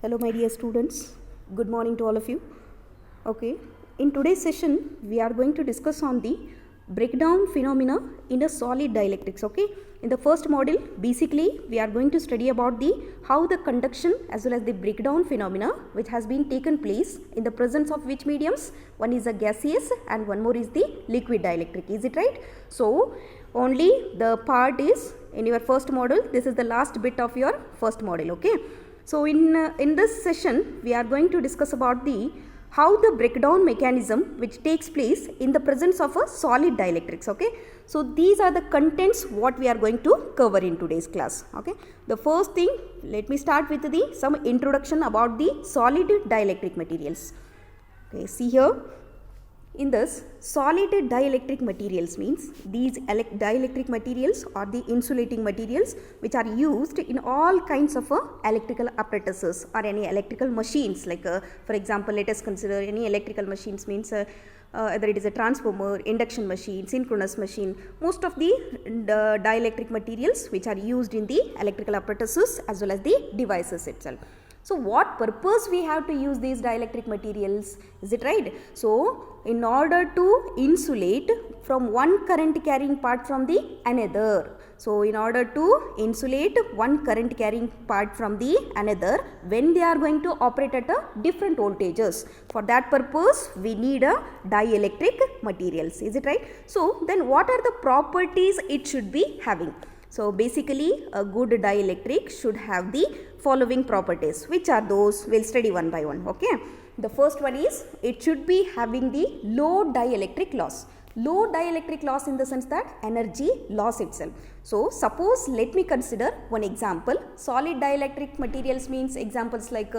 Hello my dear students, good morning to all of you. Okay, in today's session we are going to discuss on the breakdown phenomena in a solid dielectrics. Okay, in the first module basically we are going to study about the how the conduction as well as the breakdown phenomena which has been taken place in the presence of which mediums. One is a gaseous and one more is the liquid dielectric. Is it right? So only the part is in your first module. This is the last bit of your first module. Okay. So in this session we are going to discuss about the how the breakdown mechanism which takes place in the presence of a solid dielectrics. Okay. So these are the contents what we are going to cover in today's class. Okay. The first thing, let me start with the some introduction about the solid dielectric materials. Okay, see here. In this, solid dielectric materials means these dielectric materials are the insulating materials which are used in all kinds of electrical apparatuses or any electrical machines, like for example let us consider any electrical machines means whether it is a transformer, induction machine, synchronous machine. Most of the dielectric materials which are used in the electrical apparatuses as well as the devices itself. So what purpose we have to use these dielectric materials? Is it right? So in order to insulate from one current carrying part from the another. So in order to insulate one current carrying part from the another when they are going to operate at a different voltages. For that purpose we need a dielectric materials. Is it right? So then what are the properties it should be having? So basically a good dielectric should have the following properties. Which are those? We'll study one by one. Okay. The first one is it should be having the low dielectric loss. Low dielectric loss in the sense that energy loss itself. So suppose let me consider one example. Solid dielectric materials means examples like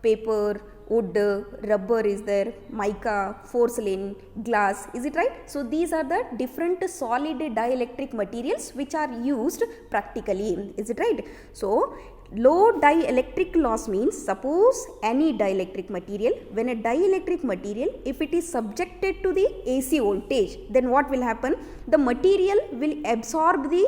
paper, wood, rubber is there, mica, porcelain, glass. Is it right? So these are the different solid dielectric materials which are used practically. Is it right? So low dielectric loss means suppose any dielectric material, when a dielectric material if it is subjected to the AC voltage, then what will happen? The material will absorb the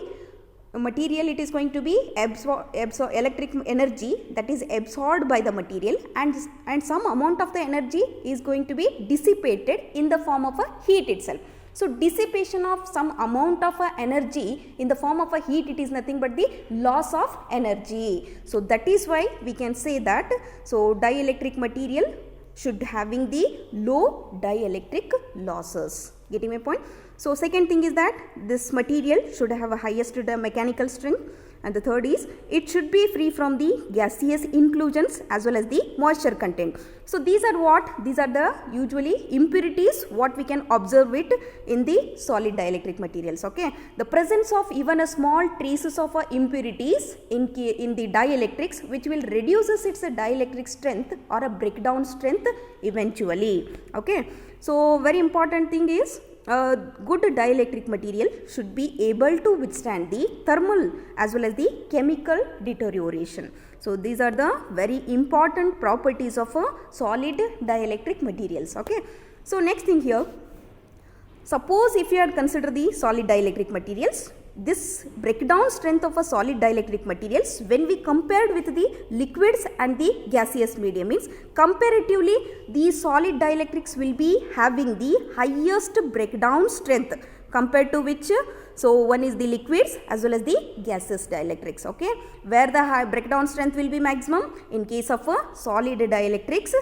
material, it is going to be absorb electric energy that is absorbed by the material, and some amount of the energy is going to be dissipated in the form of a heat itself. So dissipation of some amount of energy in the form of a heat, it is nothing but the loss of energy. So that is why we can say that so dielectric material should having the low dielectric losses. Getting my point? So second thing is that this material should have a highest mechanical strength, and the third is it should be free from the gaseous inclusions as well as the moisture content. So these are what? These are the usually impurities what we can observe it in the solid dielectric materials. Okay. The presence of even a small traces of impurities in the dielectrics which will reduces its dielectric strength or a breakdown strength eventually. Okay. So very important thing is a good dielectric material should be able to withstand the thermal as well as the chemical deterioration. So these are the very important properties of a solid dielectric materials. Okay. So next thing here, suppose if you had considered the solid dielectric materials, this breakdown strength of a solid dielectric materials when we compared with the liquids and the gaseous medium means comparatively these solid dielectrics will be having the highest breakdown strength compared to which, so one is the liquids as well as the gaseous dielectrics. Okay, where the high breakdown strength will be maximum? In case of a solid dielectrics,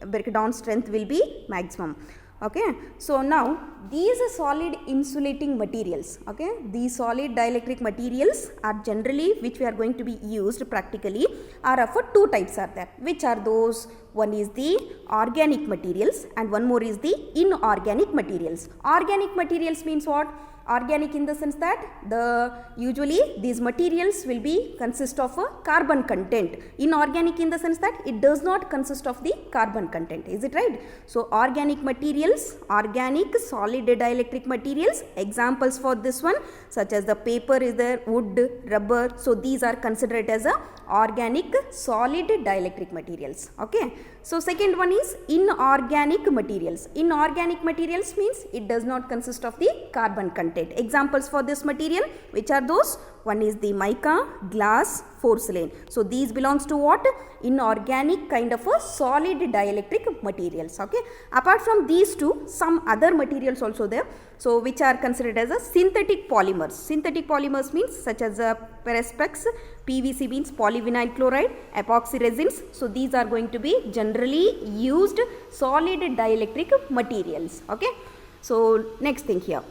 breakdown strength will be maximum. Okay. So now these are solid insulating materials. Okay. These solid dielectric materials are generally which we are going to be used practically are of two types are there. Which are those? One is the organic materials and one more is the inorganic materials. Organic materials means what? Organic in the sense that usually these materials will be consist of a carbon content. Inorganic in the sense that it does not consist of the carbon content. Is it right? So organic materials, organic solid dielectric materials, examples for this one such as the paper is there, wood, rubber. So these are considered as a organic solid dielectric materials. Okay. So second one is inorganic materials. Inorganic materials means it does not consist of the carbon content. content. Examples for this material, which are those? One is the mica, glass, porcelain. So these belongs to what? Inorganic kind of a solid dielectric materials. Okay. Apart from these two, some other materials also there. So which are considered as a synthetic polymers. Synthetic polymers means such as perspex, PVC means polyvinyl chloride, epoxy resins. So these are going to be generally used solid dielectric materials. Okay. So next thing here.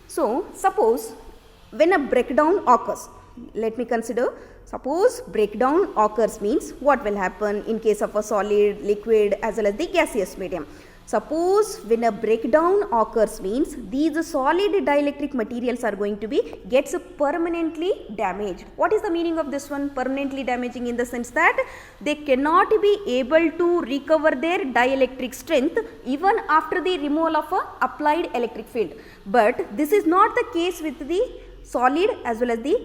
So suppose when a breakdown occurs, let me consider, suppose breakdown occurs means what will happen in case of a solid, liquid as well as the gaseous medium. Suppose when a breakdown occurs means these solid dielectric materials are going to be gets permanently damaged. What is the meaning of this one? Permanently damaging in the sense that they cannot be able to recover their dielectric strength even after the removal of a applied electric field. But this is not the case with the solid as well as the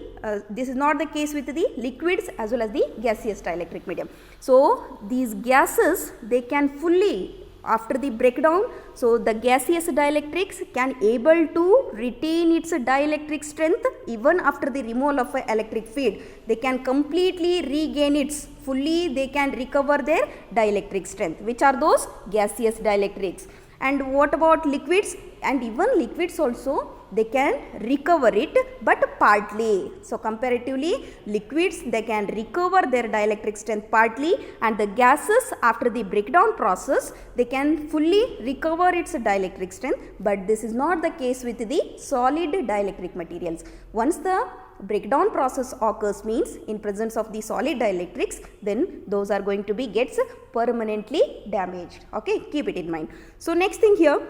this is not the case with the liquids as well as the gaseous dielectric medium. So these gases, they can fully after the breakdown, so the gaseous dielectrics can able to retain its dielectric strength even after the removal of an electric field. They can completely regain its fully, they can recover their dielectric strength. Which are those? Gaseous dielectrics. And what about liquids? And even liquids also, they can recover it but partly. So comparatively liquids, they can recover their dielectric strength partly, and the gases after the breakdown process, they can fully recover its dielectric strength, but this is not the case with the solid dielectric materials. Once the breakdown process occurs means in presence of the solid dielectrics, then those are going to be gets permanently damaged. Okay, keep it in mind. So next thing here,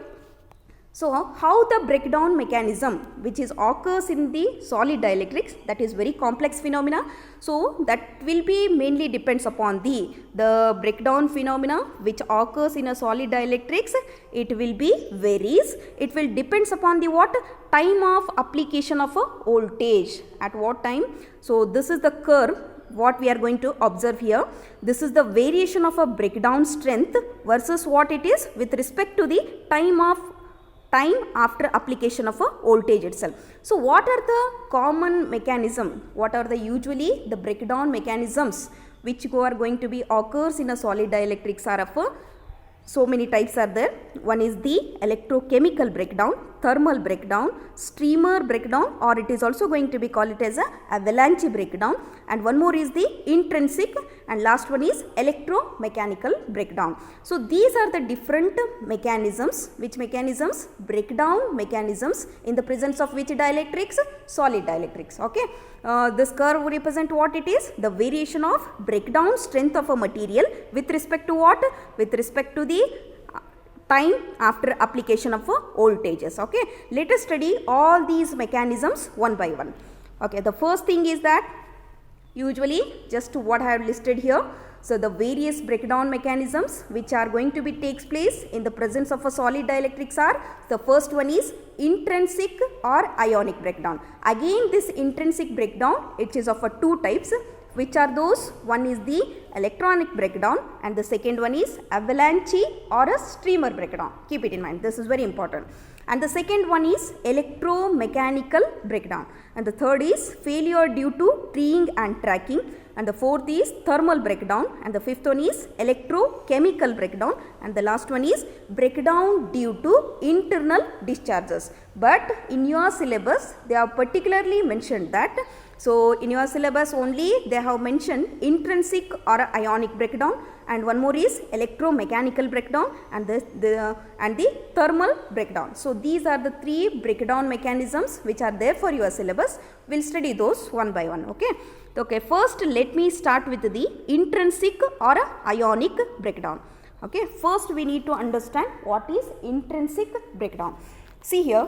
so how the breakdown mechanism which is occurs in the solid dielectrics, that is very complex phenomena. So that will be mainly depends upon the breakdown phenomena which occurs in a solid dielectrics. It will be varies. It will depends upon the what? Time of application of a voltage. At what time? So this is the curve what we are going to observe here. This is the variation of a breakdown strength versus what it is with respect to the time after application of a voltage itself. So what are the common mechanism? What are the usually the breakdown mechanisms which are going to be occurs in a solid dielectrics are of so many types are there. One is the electrochemical breakdown, thermal breakdown, streamer breakdown, or it is also going to be called it as a avalanche breakdown, and one more is the intrinsic, and last one is electromechanical breakdown. So these are the different mechanisms. Which mechanisms? Breakdown mechanisms in the presence of which dielectrics? Solid dielectrics. Okay. This curve represent what it is? The variation of breakdown strength of a material with respect to what? With respect to the time after application of voltages. Okay. Let us study all these mechanisms one by one. Okay. The first thing is that usually just what I have listed here. So the various breakdown mechanisms which are going to be takes place in the presence of a solid dielectrics are, the first one is intrinsic or ionic breakdown. Again this intrinsic breakdown, it is of a two types. Which are those? One is the electronic breakdown and the second one is avalanche or a streamer breakdown. Keep it in mind, this is very important. And the second one is electromechanical breakdown, and the third is failure due to treeing and tracking, and the fourth is thermal breakdown, and the fifth one is electrochemical breakdown, and the last one is breakdown due to internal discharges. But in your syllabus they have particularly mentioned that. So in your syllabus only they have mentioned intrinsic or ionic breakdown, and one more is electromechanical breakdown, and the thermal breakdown. So these are the three breakdown mechanisms which are there for your syllabus. We'll study those one by one. Okay. Okay. First let me start with the intrinsic or ionic breakdown. Okay. First we need to understand what is intrinsic breakdown. See here.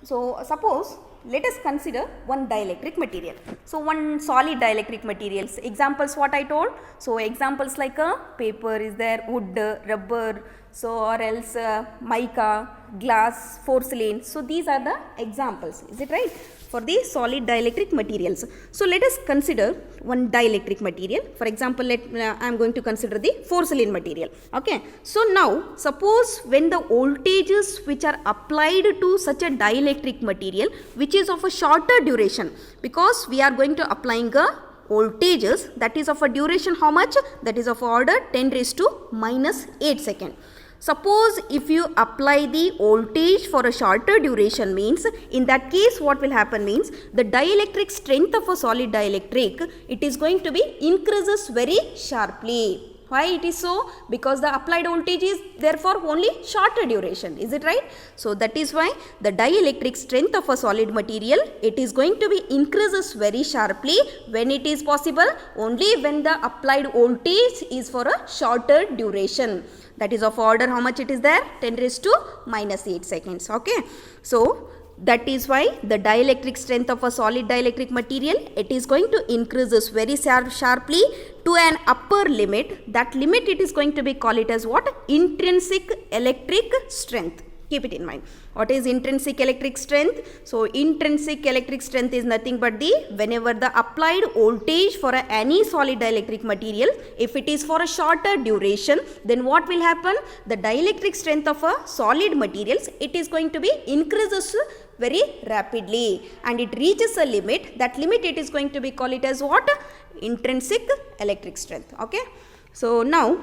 So suppose let us consider one dielectric material. So one solid dielectric materials. Examples what I told. So examples like a paper is there, wood, rubber, so or else mica, glass, porcelain. So these are the examples. Is it right? for the solid dielectric materials. So let us consider one dielectric material. For example, I am going to consider the porcelain material. Okay. So now suppose when the voltages which are applied to such a dielectric material which is of a shorter duration, because we are going to applying a voltages that is of a duration how much? That is of order 10 raised to minus 8 second. Suppose if you apply the voltage for a shorter duration, means in that case what will happen means the dielectric strength of a solid dielectric, it is going to be increases very sharply. Why it is so? Because the applied voltage is therefore only shorter duration. Is it right? So that is why the dielectric strength of a solid material, it is going to be increases very sharply when it is possible only when the applied voltage is for a shorter duration. That is of order how much it is there? 10 raised to minus 8 seconds. Okay. So that is why the dielectric strength of a solid dielectric material, it is going to increases very sharply to an upper limit. That limit it is going to be called it as what? Intrinsic electric strength. Keep it in mind. What is intrinsic electric strength? So intrinsic electric strength is nothing but the whenever the applied voltage for any solid dielectric material, if it is for a shorter duration, then what will happen? The dielectric strength of a solid materials, it is going to be increases very rapidly and it reaches a limit. That limit it is going to be called it as what? Intrinsic electric strength. Okay. So now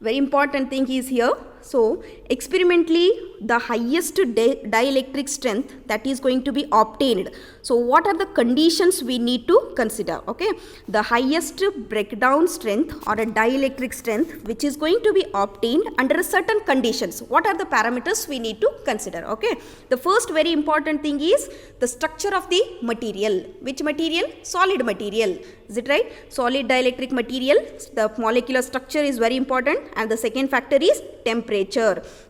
very important thing is here. So experimentally the highest dielectric strength that is going to be obtained. So what are the conditions we need to consider? Okay, the highest breakdown strength or a dielectric strength which is going to be obtained under certain conditions. What are the parameters we need to consider? Okay, the first very important thing is the structure of the material. Which material? Solid material. Is it right? Solid dielectric material, the molecular structure is very important, and the second factor is temperature.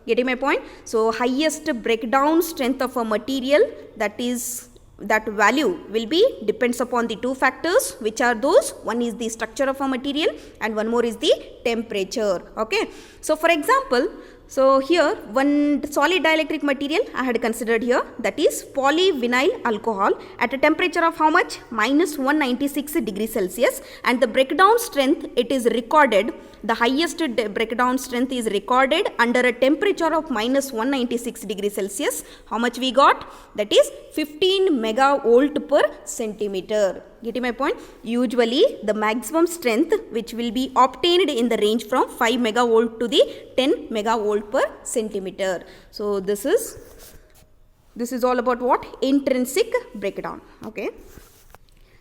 Getting my point? So highest breakdown strength of a material, that value will be depends upon the two factors, which are those, one is the structure of a material and one more is the temperature. Okay, so for example, so here one solid dielectric material I had considered here, that is polyvinyl alcohol at a temperature of how much? Minus 196 degrees Celsius, and the breakdown strength it is recorded, the highest breakdown strength is recorded under a temperature of minus 196 degrees Celsius. How much we got? That is 15 megavolt per centimeter. Getting my point? Usually the maximum strength which will be obtained in the range from 5 megavolt to the 10 megavolt per centimeter. So this is all about what? Intrinsic breakdown. Okay.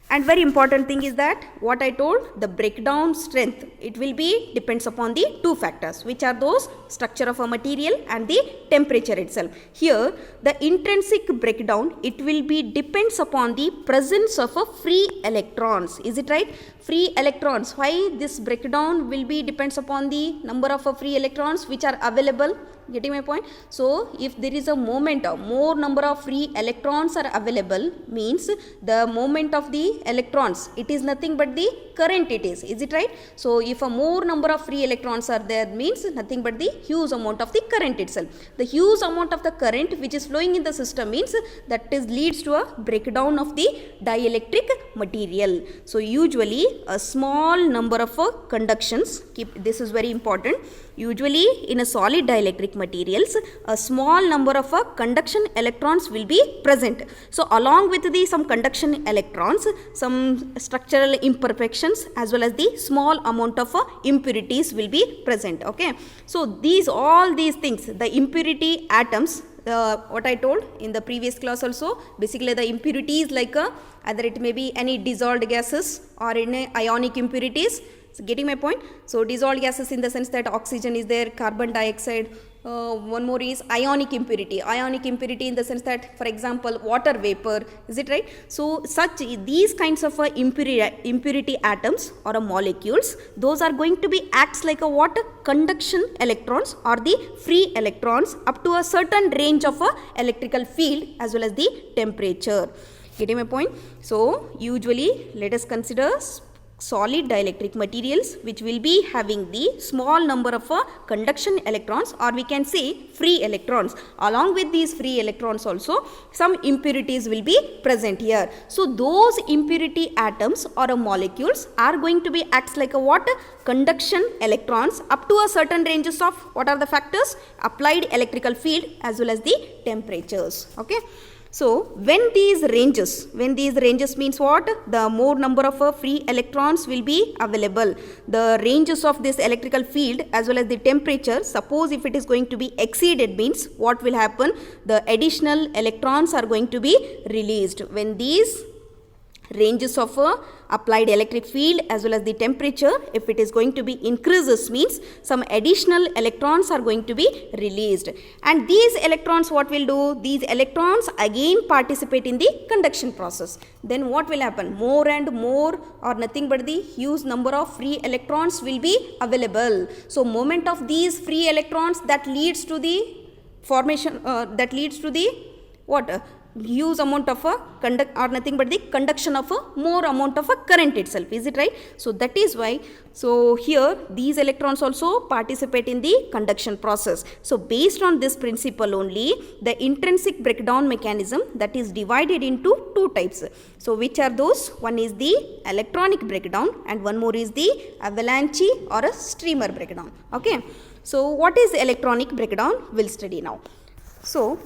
And very important thing is that what I told, the breakdown strength, it will be depends upon the two factors, which are those, structure of a material and the temperature itself. Here the intrinsic breakdown, it will be depends upon the presence of a free electrons. Is it right? Free electrons. Why this breakdown will be depends upon the number of free electrons which are available? Getting my point? So if there is a moment of more number of free electrons are available, means the moment of the electrons, it is nothing but the current it is. Is it right? So if a more number of free electrons are there, means nothing but the huge amount of the current itself. The huge amount of the current which is flowing in the system means that is leads to a breakdown of the dielectric material. So usually a small number of conductions, this is very important. Usually in a solid dielectric materials, a small number of conduction electrons will be present. So along with the some conduction electrons, some structural imperfections as well as the small amount of impurities will be present. Okay, so all these things, the impurity atoms, what I told in the previous class also, basically the impurities like either it may be any dissolved gases or any ionic impurities. So getting my point? So dissolved gases in the sense that oxygen is there, carbon dioxide, one more is ionic impurity. Ionic impurity in the sense that, for example, water vapor. Is it right? So these kinds of impurity atoms or molecules, those are going to be acts like a what? Conduction electrons or the free electrons up to a certain range of electrical field as well as the temperature. Getting my point? So usually let us consider solid dielectric materials which will be having the small number of conduction electrons, or we can say free electrons. Along with these free electrons also some impurities will be present here. So those impurity atoms or molecules are going to be acts like a what? Conduction electrons up to a certain ranges of what are the factors? Applied electrical field as well as the temperatures. Okay. So when these ranges means what? The more number of free electrons will be available. The ranges of this electrical field as well as the temperature, suppose if it is going to be exceeded, means what will happen? The additional electrons are going to be released. When these ranges of applied electric field as well as the temperature, if it is going to be increases, means some additional electrons are going to be released, and these electrons what will do? These electrons again participate in the conduction process. Then what will happen? More and more, or nothing but the huge number of free electrons will be available. So moment of these free electrons, that leads to the formation, that leads to the what? Huge amount of a or nothing but the conduction of a more amount of a current itself. Is it right? So that is why, so here these electrons also participate in the conduction process. So based on this principle only, the intrinsic breakdown mechanism, that is divided into two types. So which are those? One is the electronic breakdown and one more is the avalanche or a streamer breakdown. Okay. So what is electronic breakdown? We'll study now. So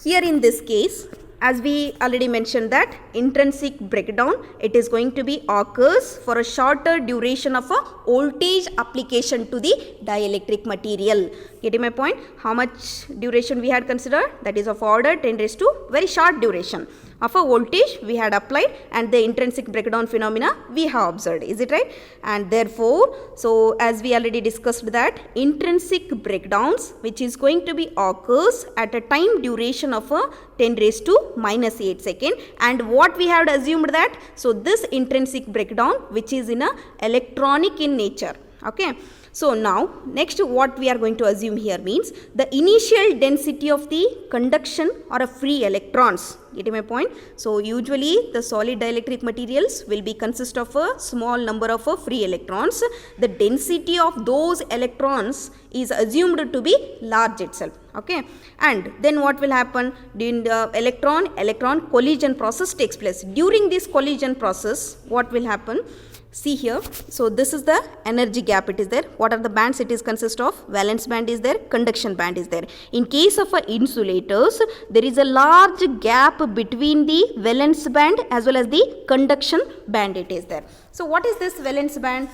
here in this case, as we already mentioned that intrinsic breakdown, it is going to be occurs for a shorter duration of a voltage application to the dielectric material. Getting my point? How much duration we had considered? That is of order 10 raised to very short duration of a voltage we had applied, and the intrinsic breakdown phenomena we have observed. Is it right? And therefore, so as we already discussed that intrinsic breakdowns which is going to be occurs at a time duration of a 10 raised to minus 8 second, and what we had assumed that, so this intrinsic breakdown which is in a electronic in nature. Okay. So now next what we are going to assume here means the initial density of the conduction or a free electrons. Getting my point? So usually the solid dielectric materials will be consist of a small number of free electrons. The density of those electrons is assumed to be large itself. Okay. And then what will happen? During the electron collision process takes place. During this collision process, what will happen? See here, so this is the energy gap, it is there. What are the bands it is consist of? Valence band is there, conduction band is there. In case of insulators, there is a large gap between the valence band as well as the conduction band, it is there. So what is this valence band?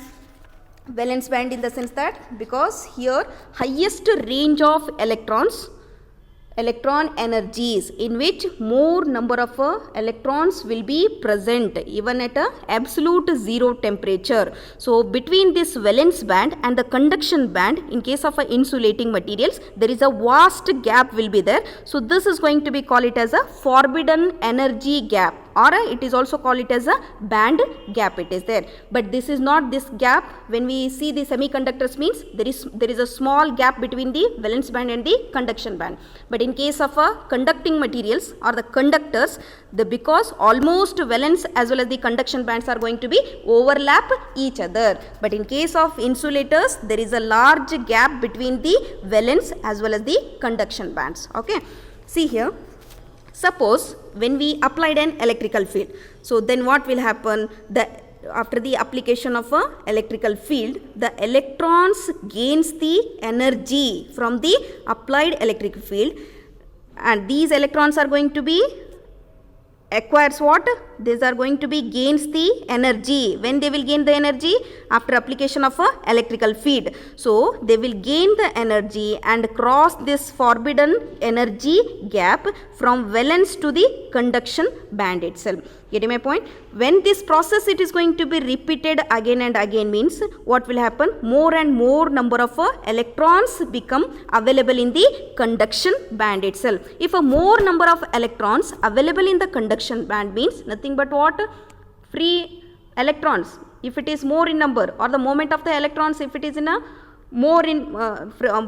Valence band in the sense that, because here highest range of electron energies in which more number of electrons will be present even at a absolute zero temperature. So between this valence band and the conduction band, in case of insulating materials, there is a vast gap will be there. So this is going to be called it as a forbidden energy gap, or it is also called it as a band gap, it is there. But this is not this gap. When we see the semiconductors, means there is a small gap between the valence band and the conduction band. But in case of conducting materials or the conductors, because almost valence as well as the conduction bands are going to be overlap each other. But in case of insulators, there is a large gap between the valence as well as the conduction bands. Okay. See here. Suppose when we applied an electrical field, so then what will happen? After the application of a electrical field, the electrons gains the energy from the applied electric field, and these electrons are going to be acquires what? These are going to be gains the energy. When they will gain the energy? After application of a electrical field. So they will gain the energy and cross this forbidden energy gap from valence to the conduction band itself. Getting my point? When this process it is going to be repeated again and again, means what will happen? More and more number of electrons become available in the conduction band itself. If a more number of electrons available in the conduction band, means nothing but what? Free electrons. If it is more in number, or the moment of the electrons if it is in a more in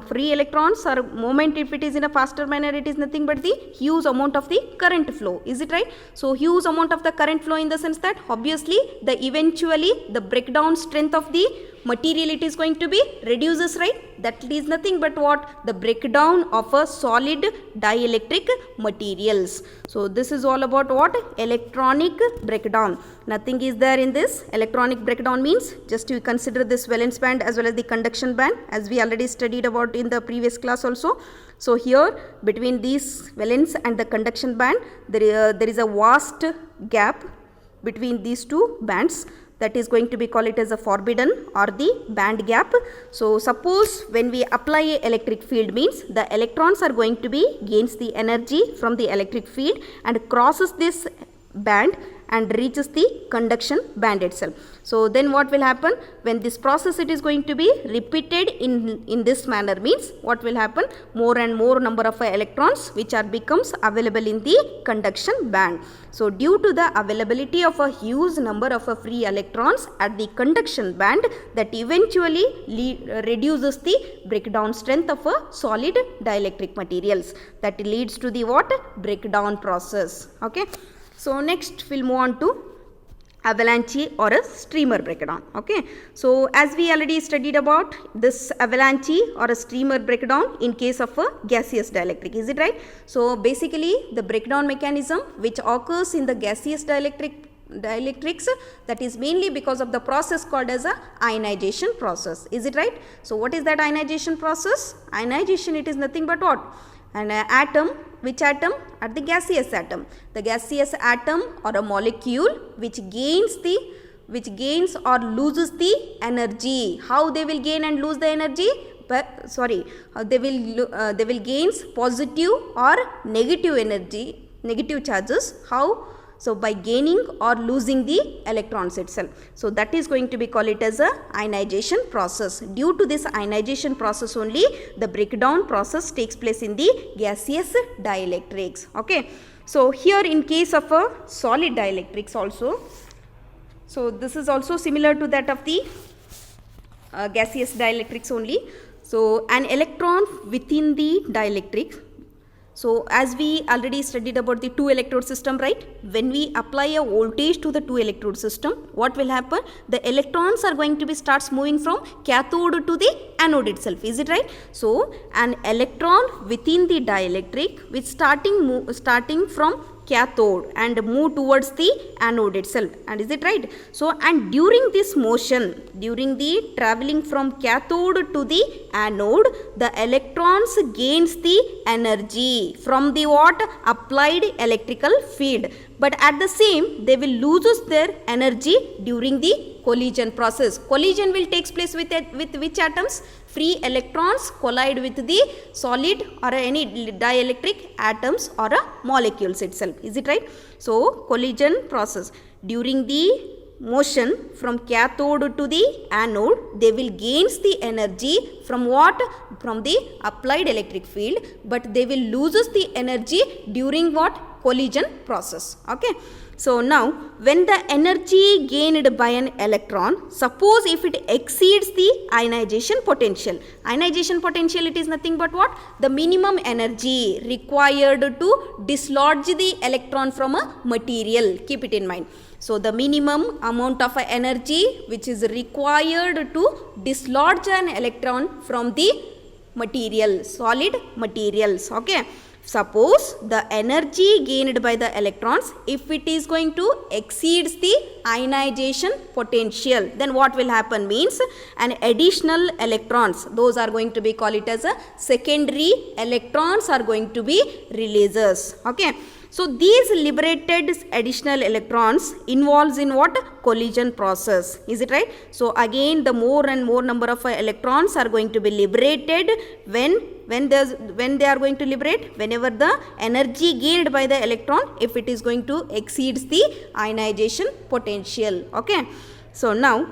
free electrons or moment, if it is in a faster manner, it is nothing but the huge amount of the current flow. Is it right? So huge amount of the current flow in the sense that obviously the eventually the breakdown strength of the material it is going to be reduces, right? That is nothing but what? The breakdown of a solid dielectric materials. So this is all about what? Electronic breakdown. Nothing is there in this. Electronic breakdown means just you consider this valence band as well as the conduction band, as we already studied about in the previous class also. So here between these valence and the conduction band there is a vast gap between these two bands. That is going to be called it as a forbidden or the band gap. So suppose when we apply a electric field means the electrons are going to be gains the energy from the electric field and crosses this band and reaches the conduction band itself. So then what will happen when this process it is going to be repeated in this manner means what will happen? More and more number of electrons which are becomes available in the conduction band. So due to the availability of a huge number of free electrons at the conduction band, that eventually reduces the breakdown strength of a solid dielectric materials. That leads to the what? Breakdown process. Okay. So next we'll move on to avalanche or a streamer breakdown. Okay. So as we already studied about this avalanche or a streamer breakdown in case of a gaseous dielectric. Is it right? So basically the breakdown mechanism which occurs in the gaseous dielectrics, that is mainly because of the process called as a ionization process. Is it right? So what is that ionization process? Ionization, it is nothing but what? An atom. Which atom? At the gaseous atom. The gaseous atom or a molecule which gains or loses the energy. How they will gain and lose the energy? They will gains positive or negative energy, negative charges. How? So by gaining or losing the electrons itself. So that is going to be called it as a ionization process. Due to this ionization process only the breakdown process takes place in the gaseous dielectrics. Okay. So here in case of a solid dielectrics also, so this is also similar to that of the gaseous dielectrics only. So an electron within the dielectric. So as we already studied about the two electrode system, right? When we apply a voltage to the two electrode system, what will happen? The electrons are going to be starts moving from cathode to the anode itself. Is it right? So an electron within the dielectric which starting from cathode and move towards the anode itself. And is it right? So and during this motion, during the traveling from cathode to the anode, the electrons gains the energy from the what? Applied electrical field. But at the same they will lose their energy during the collision process. Collision will take place with which atoms? Free electrons collide with the solid or any dielectric atoms or molecules itself. Is it right? So collision process. During the motion from cathode to the anode, they will gains the energy from what? From the applied electric field, but they will loses the energy during what? Collision process. Okay. So now when the energy gained by an electron, suppose if it exceeds the ionization potential. Ionization potential, it is nothing but what? The minimum energy required to dislodge the electron from a material. Keep it in mind. So the minimum amount of energy which is required to dislodge an electron from the material, solid materials. Okay. Suppose the energy gained by the electrons, if it is going to exceeds the ionization potential, then what will happen means an additional electrons, those are going to be called it as a secondary electrons are going to be releases. Okay. So these liberated additional electrons involves in what? Collision process. Is it right? So again the more and more number of electrons are going to be liberated when they are going to liberate? Whenever the energy gained by the electron, if it is going to exceeds the ionization potential. Okay. So now,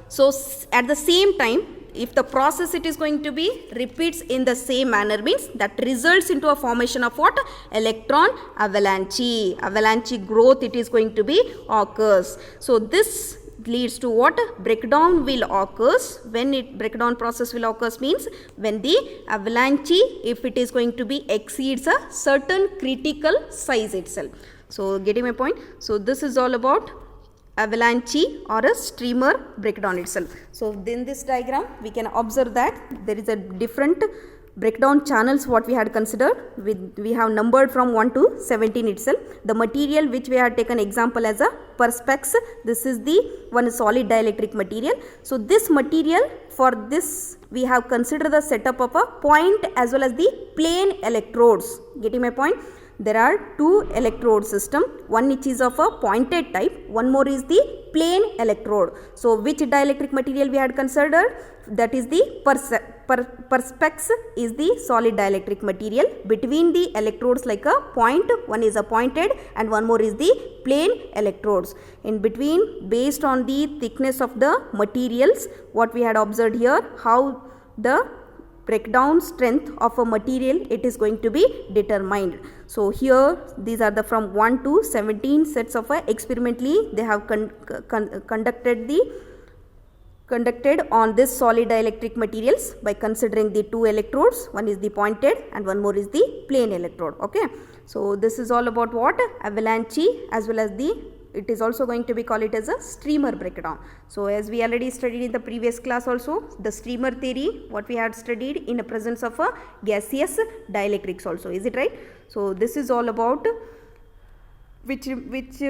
so at the same time, if the process it is going to be repeats in the same manner means that results into a formation of what? Electron avalanche. Avalanche growth it is going to be occurs. So this leads to what? Breakdown will occurs. When it breakdown process will occurs means when the avalanche, if it is going to be exceeds a certain critical size itself. So getting my point? So this is all about avalanche or a streamer breakdown itself. So in this diagram we can observe that there is a different breakdown channels what we had considered. We have numbered from 1 to 17 itself. The material which we had taken example as a perspex, this is the one solid dielectric material. So this material, for this we have considered the setup of a point as well as the plane electrodes. Getting my point? There are two electrode system, one which is of a pointed type, one more is the plane electrode. So which dielectric material we had considered? That is the perspex is the solid dielectric material. Between the electrodes like a point, one is a pointed and one more is the plane electrodes. In between, based on the thickness of the materials, what we had observed here, how the breakdown strength of a material it is going to be determined. So here these are the from 1 to 17 sets of experimentally they have conducted on this solid dielectric materials by considering the two electrodes, one is the pointed and one more is the plane electrode. Okay, so this is all about what? Avalanche as well as it is also going to be called it as a streamer breakdown. So as we already studied in the previous class also, the streamer theory what we had studied in the presence of a gaseous dielectrics also, is it right? So this is all about which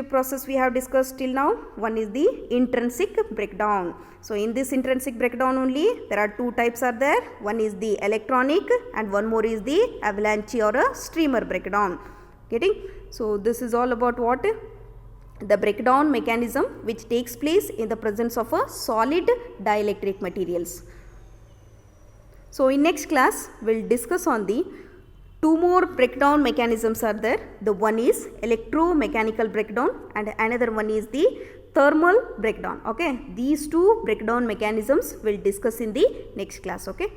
process we have discussed till now. One is the intrinsic breakdown. So in this intrinsic breakdown only there are two types are there, one is the electronic and one more is the avalanche or a streamer breakdown. Getting? So this is all about what? The breakdown mechanism which takes place in the presence of a solid dielectric materials. So in next class we will discuss on the two more breakdown mechanisms are there. The one is electromechanical breakdown and another one is the thermal breakdown. Okay, these two breakdown mechanisms we will discuss in the next class. Okay.